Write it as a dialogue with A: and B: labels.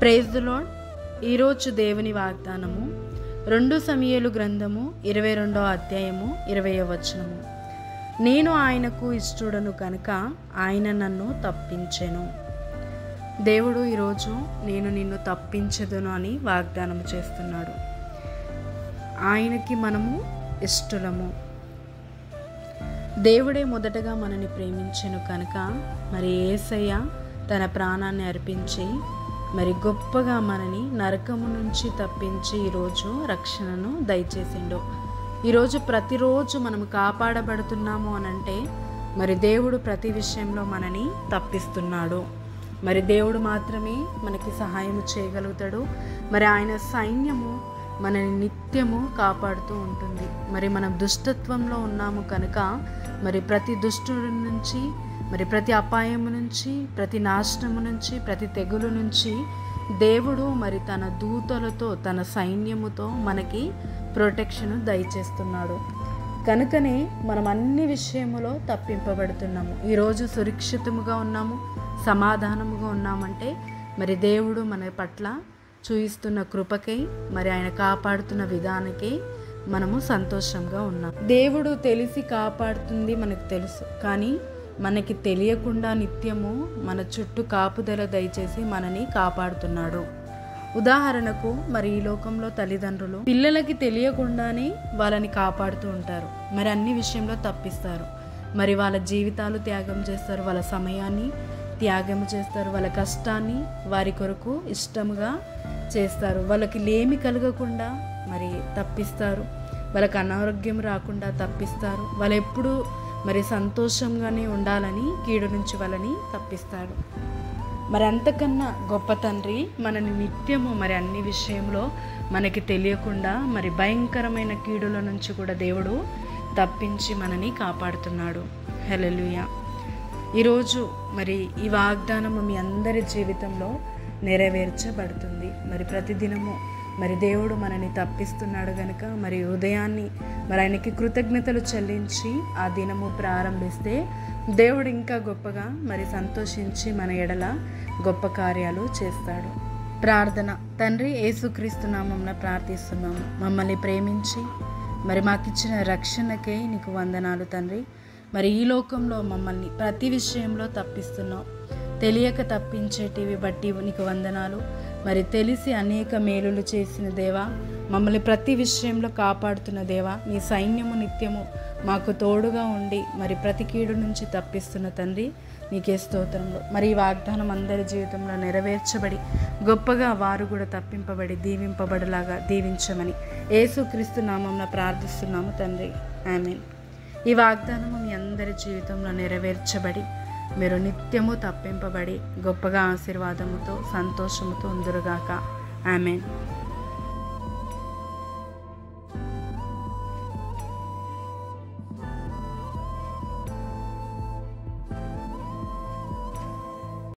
A: Praise the lord. ఈరోజు దేవుని వాగ్దానము 2 సమూయేలు గ్రంథము 22వ అధ్యాయము 20వ వచనము. నేను ఆయనకు ఇష్టడను కనుక ఆయన నన్ను తప్పించెను. దేవుడు ఈరోజు నేను నిన్ను తప్పించదును అని వాగ్దానం చేస్తున్నాడు. ఆయనకి మనము ఇష్టలము. దేవుడే మొదటగా మనని ప్రేమించెను కనుక మరి యేసయ్య తన ప్రాణాన్ని అర్పించి మరి గొప్పగా మనని నరకము నుంచి తప్పించి ఈరోజు రక్షణను దయచేసిండు. ఈరోజు ప్రతిరోజు మనము కాపాడబడుతున్నాము అనంటే మరి దేవుడు ప్రతి విషయంలో మనని తప్పిస్తున్నాడు. మరి దేవుడు మాత్రమే మనకి సహాయం చేయగలుగుతాడు. మరి ఆయన సైన్యము మనని నిత్యము కాపాడుతూ ఉంటుంది. మరి మనం దుష్టత్వంలో ఉన్నాము కనుక మరి ప్రతి దుష్టుడి నుంచి, మరి ప్రతి అపాయము నుంచి, ప్రతి నాశనము నుంచి, ప్రతి తెగులు నుంచి దేవుడు మరి తన దూతలతో, తన సైన్యముతో మనకి ప్రొటెక్షన్ దయచేస్తున్నాడు. కనుకనే మనం అన్ని విషయములో తప్పింపబడుతున్నాము. ఈరోజు సురక్షితముగా ఉన్నాము, సమాధానముగా ఉన్నామంటే మరి దేవుడు మన పట్ల చూయిస్తున్న కృపకై, మరి ఆయన కాపాడుతున్న విధానకే మనము సంతోషంగా ఉన్నాం. దేవుడు తెలిసి కాపాడుతుంది మనకు తెలుసు, కానీ మనకి తెలియకుండా నిత్యము మన చుట్టూ కాపుదల దయచేసి మనని కాపాడుతున్నాడు. ఉదాహరణకు మరి ఈ లోకంలో తల్లిదండ్రులు పిల్లలకి తెలియకుండానే వాళ్ళని కాపాడుతూ ఉంటారు. మరి అన్ని విషయంలో తప్పిస్తారు. మరి వాళ్ళ జీవితాలు త్యాగం చేస్తారు, వాళ్ళ సమయాన్ని త్యాగం చేస్తారు, వాళ్ళ కష్టాన్ని వారి కొరకు ఇష్టముగా చేస్తారు. వాళ్ళకి లేమి కలగకుండా మరి తప్పిస్తారు, వాళ్ళకి అనారోగ్యం రాకుండా తప్పిస్తారు. వాళ్ళు ఎప్పుడూ మరి సంతోషంగానే ఉండాలని కీడు నుంచి వాళ్ళని తప్పిస్తాడు. మరి అంతకన్నా గొప్ప తండ్రి మనని నిత్యము మరి అన్ని విషయంలో మనకి తెలియకుండా మరి భయంకరమైన కీడుల నుంచి కూడా దేవుడు తప్పించి మనని కాపాడుతున్నాడు. హల్లెలూయా. ఈరోజు మరి ఈ వాగ్దానము మీ అందరి జీవితంలో నెరవేర్చబడుతుంది. మరి ప్రతిదినము మరి దేవుడు మనని తప్పిస్తున్నాడు కనుక మరి ఉదయాన్ని మరి ఆయనకి కృతజ్ఞతలు చెల్లించి ఆ దినము ప్రారంభిస్తే దేవుడు ఇంకా గొప్పగా మరి సంతోషించి మన ఎడల గొప్ప కార్యాలు చేస్తాడు. ప్రార్థన. తండ్రి, యేసుక్రీస్తు నామమున ప్రార్థిస్తున్నాము. మమ్మల్ని ప్రేమించి మరి మాకిచ్చిన రక్షణకే నీకు వందనాలు తండ్రి. మరి ఈ లోకంలో మమ్మల్ని ప్రతి విషయంలో తప్పిస్తున్నావు. తెలియక తప్పించేటివి బట్టి నీకు వందనాలు. మరి తెలిసి అనేక మేలులు చేసిన దేవా, మమ్మల్ని ప్రతి విషయంలో కాపాడుతున్న దేవా, నీ సైన్యము నిత్యము మాకు తోడుగా ఉండి మరి ప్రతి కీడు నుంచి తప్పిస్తున్న తండ్రి నీకే స్తోత్రములు. మరి ఈ వాగ్దానం అందరి జీవితంలో నెరవేర్చబడి గొప్పగా వారు కూడా తప్పింపబడి దీవింపబడిలాగా దీవించమని యేసుక్రీస్తు నామమున ప్రార్థిస్తున్నాము తండ్రి. ఆమేన్. ఈ వాగ్దానము మీ అందరి జీవితంలో నెరవేర్చబడి మీరు నిత్యము తప్పింపబడి గొప్పగా ఆశీర్వాదముతో సంతోషముతో ఉందురుగాక. ఆమేన్.